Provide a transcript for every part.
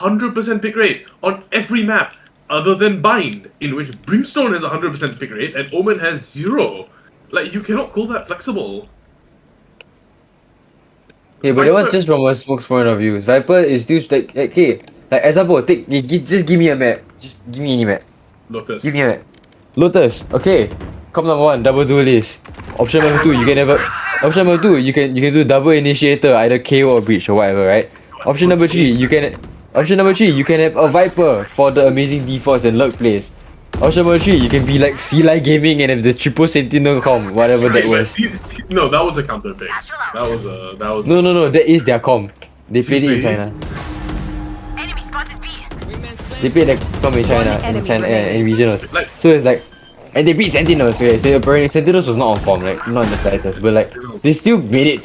100% pick rate on every map other than Bind, in which Brimstone has 100% pick rate and Omen has 0. Like, you cannot call that flexible. Yeah, but that was just from a smoke's point of view. Viper is still like okay, like example, just give me a map. Just give me any map. Lotus. Give me a map. Lotus, okay. Comp number 1, double duelist. Option number 2, you can have a option number 2, you can do double initiator, either KO or breach or whatever, right? Option number 3, you can have a Viper for the amazing defaults and lurk plays. Option number 3, you can be like Sea Gaming and have the triple sentinel comp, whatever that was. No, that was a counter pick. That was. No, that is their comp. They played it in China. Enemy spotted B. They played that comp in China, and regionals. So it's like, and they beat Sentinels. Okay, so apparently Sentinels was not on form, like not in the slightest, but like they still made it.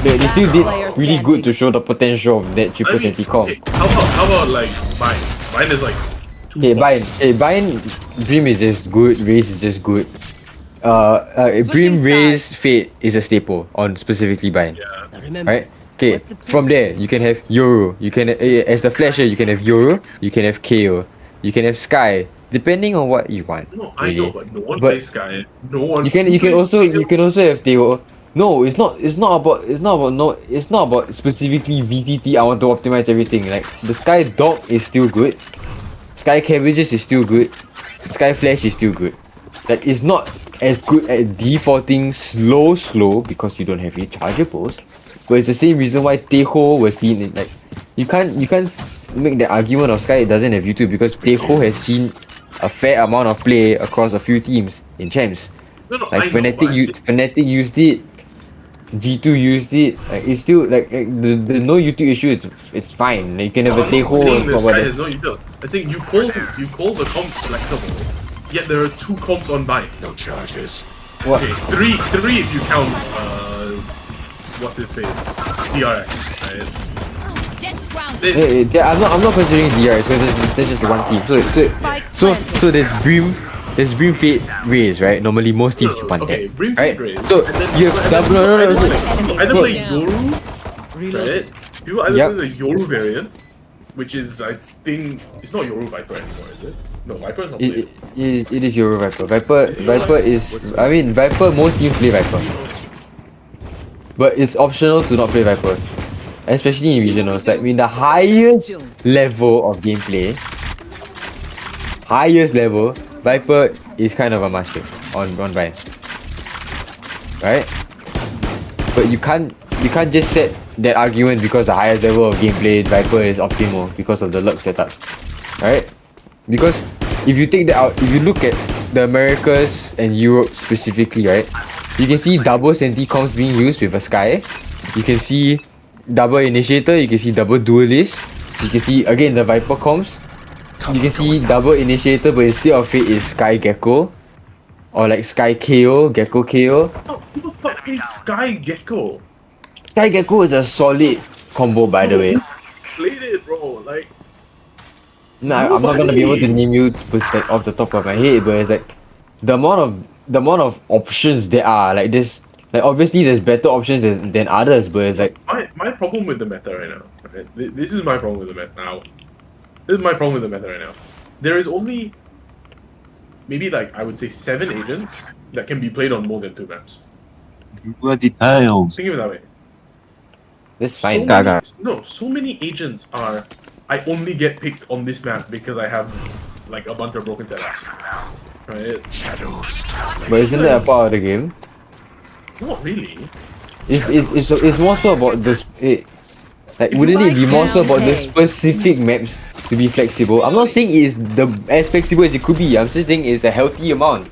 They still did really good to show the potential of that triple senti comp. Okay, how about like Bind? Bind is like. Okay, Bind, Dream is just good, Raze is just good. Dream, Raze, Fate is a staple on specifically Bind. Yeah. Right? Okay, from there you can have Yoru. You can as the flasher you can have Yoru. You can have KO. You can have Sky. Depending on what you want. No, I know, but no one plays Sky. No one. You can also have Teo. No, it's not about specifically VTT. I want to optimize everything. Like the Sky Dog is still good. Sky Cabbages is still good. Sky Flash is still good. Like it's not as good at defaulting slow because you don't have any chargeables. But it's the same reason why Teho was seen in like you can't make the argument of Sky it doesn't have YouTube because Teho has seen a fair amount of play across a few teams in champs. No, like Fnatic used it, G2 used it. Like it's still like the no YouTube issue is it's fine. Like, you can have a Teho or whatever. No, you don't. I think you call the comps flexible. Yet there are 2 comps on Bind. No charges. What? Okay, three if you count what's his face? DRX, right? I'm not considering DRX because that's just one team. So there's Brim Fate Raze, right? Normally most teams you want okay, that. Brim right? Fate Raze. So you have no. Either play Yoru, right? People either play the Yoru variant, which is I think it's not Yoru Viper anymore, is it? No, Viper is not played. It is Yoru Viper. Viper is Viper most teams play Viper. But it's optional to not play Viper. Especially in regionals. Like the highest level of gameplay, Viper is kind of a must pick on Bind. Right? But you can't just set that argument because the highest level of gameplay Viper is optimal because of the lurk setup. Right? Because if you take that out, if you look at the Americas and Europe specifically, right? You can see double senti comps being used with a Sky. You can see double initiator, you can see double duelist. You can see again the Viper comps. You can see double initiator, but instead of it is Sky Gecko. Or like Sky KO, Gecko KO. Who the fuck played Sky Gecko? Sky Gecko is a solid combo by the way. Played it, bro. Like Nah, I'm not gonna be able to name you off the top of my head, but it's like the amount of options there are. Like this, like obviously there's better options than others, but it's like my problem with the meta right now. Right? This is my problem with the meta now. This is my problem with the meta right now. There is only maybe like I would say 7 agents that can be played on more than 2 maps. Details. Think of it that way. that's fine. So many agents are. I only get picked on this map because I have like a bunch of broken setups. Right? Shadows traveling. But isn't that a part of the game? Not really. It's more so about like wouldn't it be more so about the specific maps to be flexible? I'm not saying it's as flexible as it could be. I'm just saying it's a healthy amount.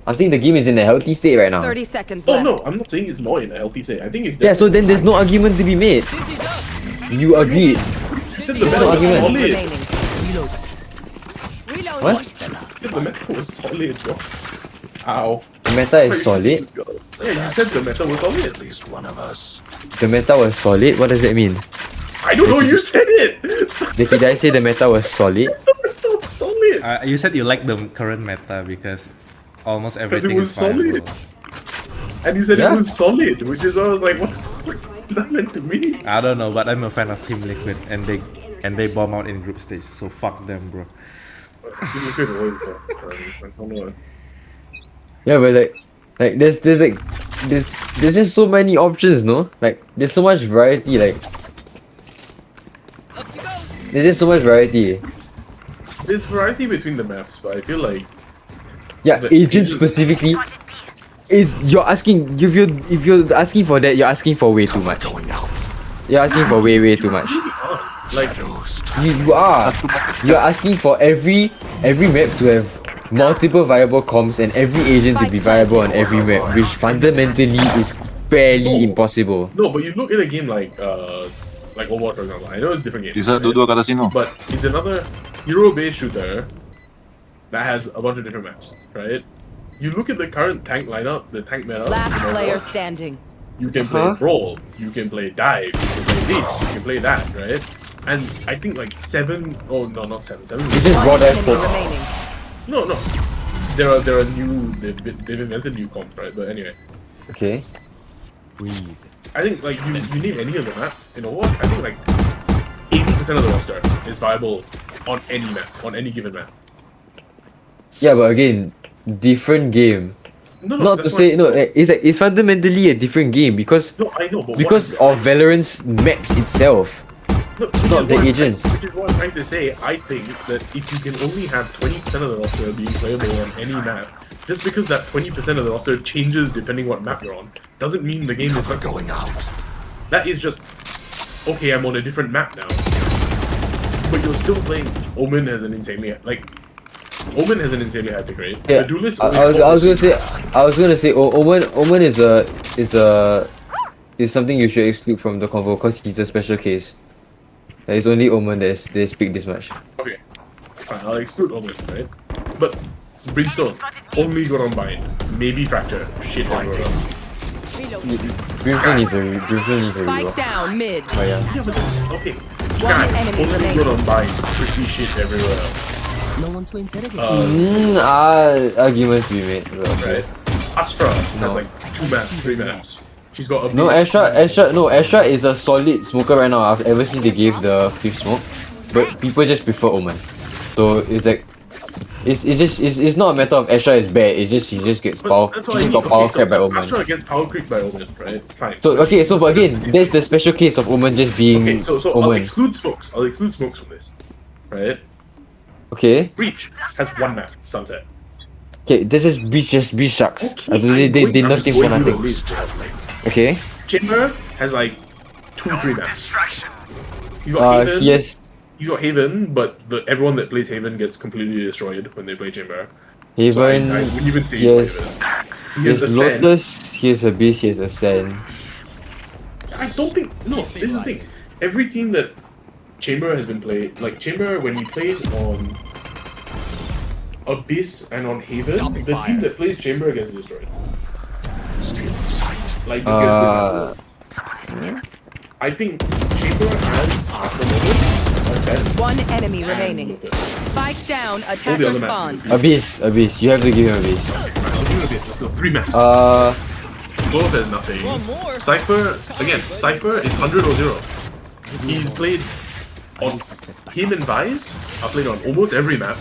I'm saying the game is in a healthy state right now. 30 seconds Oh left. no, I'm not saying it's not in a healthy state. I think it's Yeah, so then there's no argument to be made. You agreed. You said the no meta was argument. solid. Remaining. What? The meta was solid, bro. Ow. The meta is solid. Yeah, you said the meta was solid. At least one of us. The meta was solid. What does that mean? I don't know, you said it! Did I say the meta was solid? The meta was solid! You said you like the current meta because almost everything was is solid. viable. And you said Yeah. it was solid, which is why I was like, what is that meant to mean? I don't know, but I'm a fan of Team Liquid, and and they bomb out in group stage. So fuck them, bro. Yeah, but there's just so many options, no? Like there's so much variety. Like there's just so much variety. There's variety between the maps, but I feel like Yeah, the agents specifically is you're asking if you're asking for that, you're asking for way too much. Going out. You're asking for way too much. like Shadows You are. You're asking for every map to have multiple viable comps and every agent to be viable on every map, which fundamentally is fairly impossible. no, but you look at a game like Overwatch, for example. I know it's a different game, Bisa right? dua-dua kat sini. But it's another hero-based shooter that has a bunch of different maps, right? You look at the current tank lineup, the tank meta. Last in player Overwatch, standing. You can play brawl, you can play dive, you can play this, you can play that, right? And I think like not seven. It's just One raw dice enemy poke. remaining. No. There are new. They've invented new comps, right? But anyway, Okay. I think like you name any of the maps in Overwatch, I think like 80% of the roster is viable on any map, on any given map. Yeah, but again, different game. No, Not to that's say why- no, it's fundamentally a different game because No, I know, but because of Valorant's maps itself. not the agents. Which is what I'm trying to say. I think that if you can only have 20% of the roster being playable on any map, just because that 20% of the roster changes depending what map you're on, doesn't mean the game is Cover not going out. That is just, okay, I'm on a different map now. But you're still playing. Omen has an insanely high pick rate. Yeah, The Duelist I was gonna say, Omen is something you should exclude from the convo because he's a special case. There is only Omen that's picked this much. Okay, fine, I'll exclude Omen, right? But Brimstone, only good on Bind. Maybe Fracture. Shit everywhere else. Brimstone needs a Spike reroll. down mid. Oh yeah. Yeah, but okay. Sky, enemy only remaining. good on Bind. Pretty shit everywhere else. Arguments to be made. But okay. Right? Astra No. has like 2 maps, 3 maps. She's got a No, base. Astra is a solid smoker right now. Ever since they gave the 5th smoke, but people just prefer Omen. So it's like, it's not a matter of Astra is bad. It's just she just gets But power. that's She what I just mean. got power Okay, crept by so Omen. Astra gets power creep by Omen, right? Fine. So okay, so but again, there's the special case of Omen just being Okay, so I'll Omen. exclude smokes. I'll exclude smokes from this. Right? Okay, Breach has 1 map, Sunset. okay, this is Breach sucks. Okay, They I'm nerfed him going for through the nothing. list. Traveling. Okay, Chamber has like 2-3 maps. He's got Haven. He's got Haven, but everyone that plays Haven gets completely destroyed when they play Chamber. So I Haven. wouldn't even say Yes. he's Haven. He Here's has Ascend. Lotus. Here's Abyss. Here's Ascend. I don't think. No, this is the thing. Every team that Chamber has been played, like Chamber, when he plays on Abyss and on Haven, the team that plays Chamber gets destroyed. Still in sight. Like this gets I think Chamber has at the moment Ascend. One enemy and remaining. Lotus. Spike down. All the Attacker other spawn. maps. Abyss. You have to give him Abyss. I'll give him Abyss. So 3 maps. Both has nothing. Cypher, again, Cypher is 100 or 0. He's played on him and Vice are played on almost every map.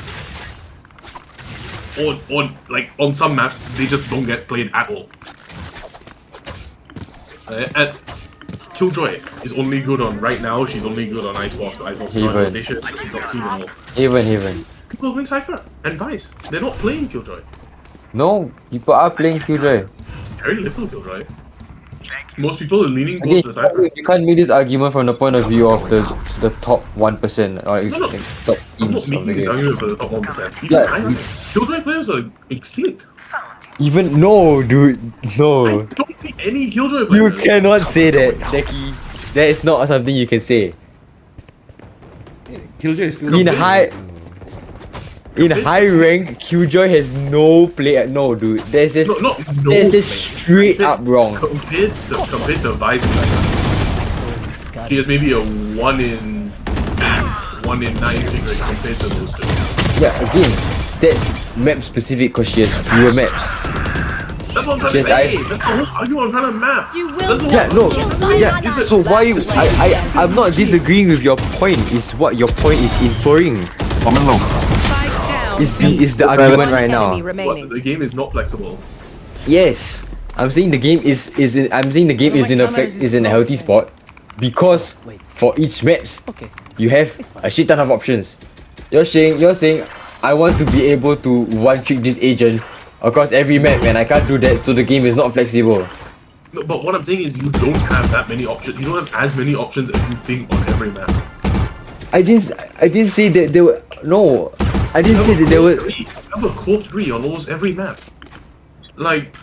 Or like on some maps they just don't get played at all. And Killjoy is only good on right now. She's only good on Icebox. But Icebox is not in Haven. rotation. She's not seen at all. Haven. People are playing Cypher and Vice. They're not playing Killjoy. No, people are playing Killjoy. Very little Killjoy. Most people are leaning Again, towards the Cypher. you can't make this argument from the point of view of the top 1% or No. top I'm teams not of the making this game. argument for the top 1%. Even Yeah. Killjoy players are extinct. Even no, dude, I no. don't see any Killjoy You players. cannot say that, Decky. That is not something you can say. Killjoy is still In high rank, Killjoy has no play. No, dude. That's just No, that's just straight I said up wrong. Compared to Vice, she has maybe a 1 in 9 pick rate compared to those two. Yeah, again, that's map specific because she has fewer maps. That's what I'm trying to say. That's the whole argument I'm trying to map. You will Yeah, not no. kill Yeah. my So why you? I'm not disagreeing with your point. It's what your point is inferring. Spike down. Is the argument right now? Enemy remaining. The game is not flexible. Yes, I'm saying the game is in. I'm saying the game is in a healthy spot because for each maps you have a shit ton of options. You're saying I want to be able to one trick this agent across every map and I can't do that, so the game is not flexible. No, but what I'm saying is you don't have that many options. You don't have as many options as you think on every map. I didn't say that there were no. I didn't say that there were. You have a core 3 on almost every map. Like,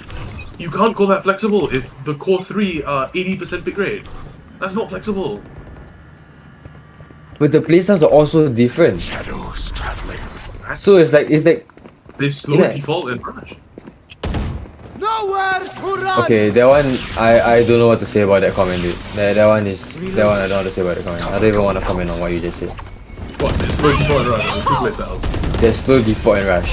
you can't go that flexible if the core 3 are 80% pick rate. That's not flexible. But the playstyles are also different. Shadows traveling. So it's like They slow Yeah. default and rush. Nowhere to run. okay, that one I don't know what to say about that comment, dude. That one I don't know what to say about the comment. I don't even want to comment on what you just said. What? They slow default and rush. There's two playstyles. There's slow default and rush.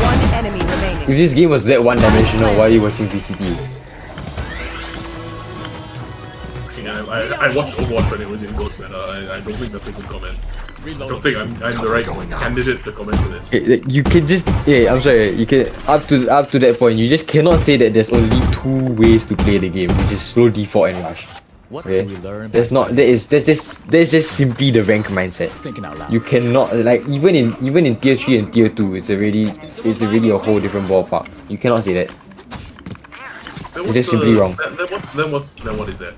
One enemy remaining. If this game was that one dimensional, why are you watching VCT? I watched Overwatch when it was in Ghost Meta. I don't think that's a good comment. I don't think I'm the right candidate to comment to this. Okay, like, you can just I'm sorry, you can up to that point you just cannot say that there's only two ways to play the game, which is slow default and rush. Okay? That's just simply the rank mindset. You cannot like even in tier 3 and tier 2 it's already a whole different ballpark. You cannot say that. It's just simply wrong. Then what is that?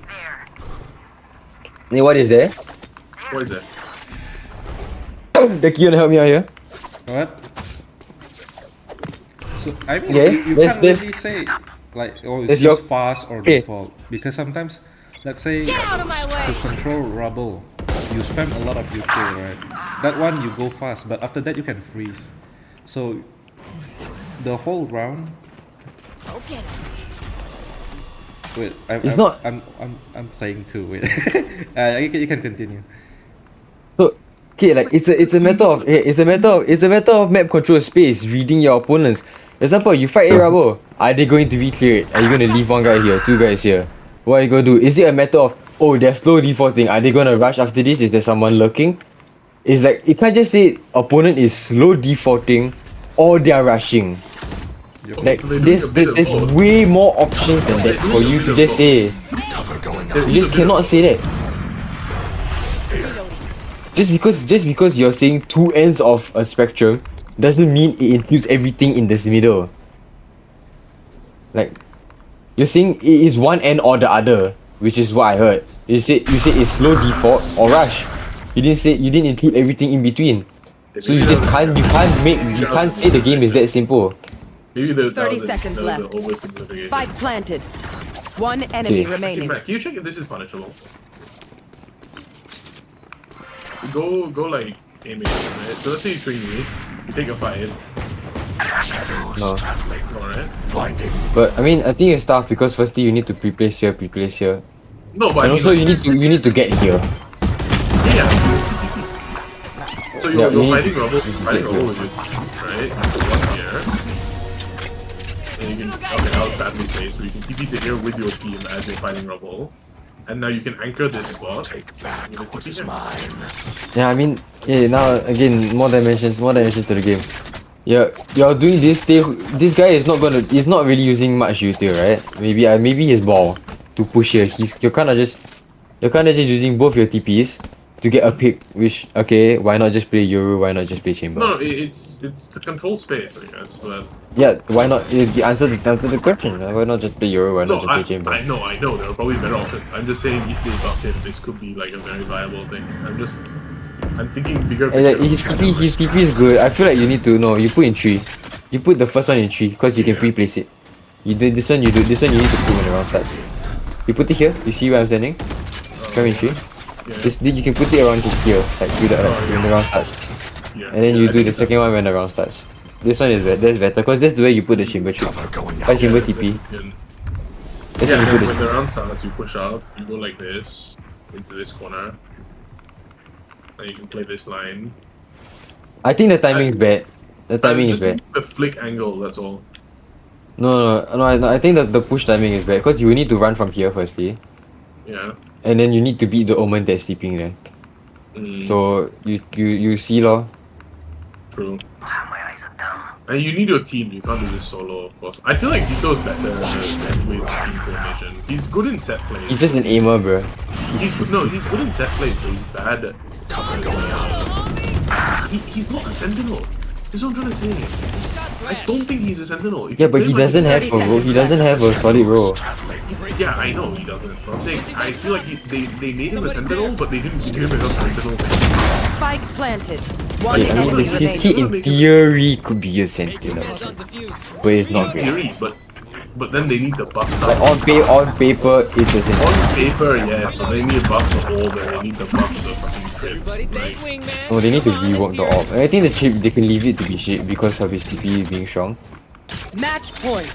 Hey, what is there? What is that? Deki, you wanna help me out here? What? So I mean, Yeah, you there's- can't there's- really say like, oh, it's there's just your- fast or Okay. default, because sometimes, let's say, out of my way. to control rubble, you spam a lot of your Q, right? That one you go fast, but after that you can freeze. So the whole round. Wait, It's not- I'm playing too. Wait, you can continue. So okay, like it's a matter of map control space, reading your opponents. Example, you fight a rubber. Are they going to reclear it? Are you gonna leave one guy here, two guys here? What are you gonna do? Is it a matter of, oh, they're slow defaulting, are they gonna rush after this? Is there someone lurking? It's like you can't just say opponent is slow defaulting or they're rushing. Like So they do a bit of there's both. way more options than that for you to just say. Cover going There up. You is just a bit of cannot say that. Just because you're saying two ends of a spectrum doesn't mean it includes everything in this middle. Like you're saying it is one end or the other, which is what I heard. You said it's slow default or rush. You didn't include everything in between. So you just can't say the game is that simple. Maybe there 30 was seconds an left. oversimplification. Spike planted. One enemy Okay. remaining. Can you check if this is punishable? Go like aim it, right? So let's say you swing me, you take a fight, Shadows No. traveling. alright? Blinding. But I mean I think it's tough because firstly you need to pre-place here. No, but And I mean, also like, you need to get here. yeah. So Yeah, you're you need fighting to- rubble, you need to fighting get rubble here. with it, right? You put one here. And you can, okay, that was badly placed, so you can TP to here with your team as you're fighting rubble. And now you can anchor this spot. Take back You can what TP is here. mine. Yeah, I mean, yeah, now again, more dimensions to the game. Yeah, you're doing this thing. This guy is not really using much util, right? Maybe his ball to push here. You're kind of just using both your TPs to get a pick. Which okay, why not just play Euro? Why not just play Chamber? No, it's the control space, I guess, but... Yeah, why not? You answer the question. Why not just play Euro? Why No, not just play Chamber? I know, there are probably better options. I'm just saying if they buff him, this could be like a very viable thing. I'm thinking bigger And like, picture. his TP is good. I feel like you need to know. You put in 3. You put the first one in 3 because you can pre-place it. You do this one. You need to put when the round starts. You put it here. You see where I'm standing? Come in 3. Yeah, You can put it around here, like when the round starts. yeah, And then yeah, you I do think the it's second one when the round starts. This one is that's better because that's the way you put the chamber trick. Cover going By up. chamber better. TP. And- That's Yeah, how you and put when it. the round starts, you push up, you go like this, into this corner. And you can play this line. I think the timing is bad. The timing is Just bad. a flick angle, that's all. No, I think that the push timing is bad because you need to run from here firstly, Yeah. and then you need to beat the omen that's sleeping there. So you see lor. True. And you need your team. You can't do this solo, of course. I feel like Vito is better with team formation. He's good in set plays. He's just an aimer, bro. He's good in set plays, but he's bad at. Cover going out. He's not a sentinel. That's what I'm trying to say. I don't think he's a sentinel. If Yeah, you but play he like- doesn't have a role. He doesn't have a solid role. Traveling. Yeah, I know he doesn't. But I'm saying I feel like they made him a sentinel, but they didn't give him enough sentinel. Spike planted. One I mean, enemy his remaining. kid in theory could be a sentinel, but it's not In great. theory, but then they need the buff Like stuff. on paper, it's a sentinel. On paper, yes, but they need buff the whole, but they need the buff the fucking trip. Like, No, they need to rework the orb. And I think the chip they can leave it to be shit because of his TP being strong. Match point.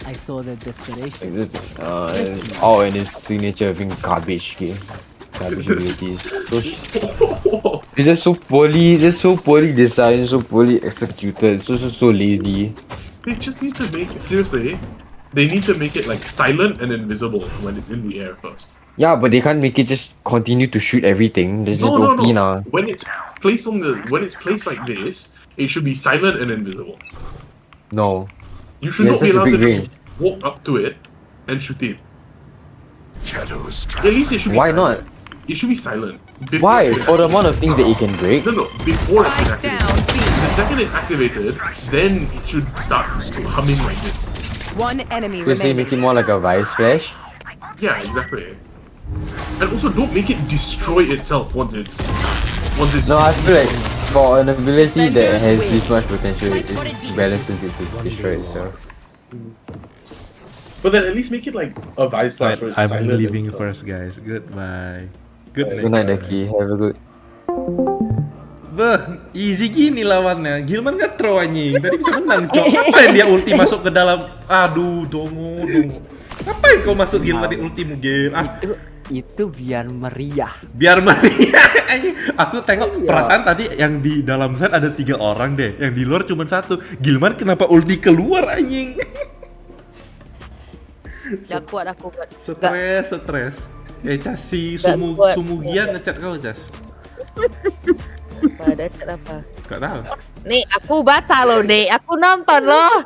I saw the desperation. And his signature being garbage game. Garbage abilities. So it's just so poorly designed, so poorly executed, so lazy. they just need to make seriously. They need to make it like silent and invisible when it's in the air first. Yeah, but they can't make it just continue to shoot everything. There's just No, OP now. When it's placed like this, it should be silent and invisible. No. You should Yeah, not be such a allowed to big range. just walk up to it and shoot it. Shadows At traveling. least it should be Why silent. not? It should be silent. Before Why? it's For the activated. amount of things that it can break? No, before it's Spike activated. down. B. The second it's activated, then it should start humming like this. One enemy So say make remaining. it more like a Vice Flash? Yeah, exactly. And also, don't make it destroy itself once it's. No, I feel like for an ability that has this much potential, it balances it to destroy itself. But then at least make it like a Vice Flash where it's I'm silent leaving and stuff. first, guys. Goodbye. Good Good night, Daki. Have a good. Beh, easy gini lawannya. Gilman nggak throw anjing. Tadi bisa menang, cok. Ngapain dia ulti masuk ke dalam? Aduh, dongo. Ngapain kau masuk Gilman di ultimu, Gil? Ah, Itu biar meriah. biar meriah. Anjing. Aku tengok perasaan tadi yang di dalam set ada 3 orang deh. Yang di luar cuma 1. Gilman kenapa ulti keluar anjing? Dah kuat aku buat. Stres. Cas, si Nggak kuat. Sumugian ngechat kau, Cas. Pada chat apa? Gak tahu. Nih aku baca loh, Dek. Aku nonton loh.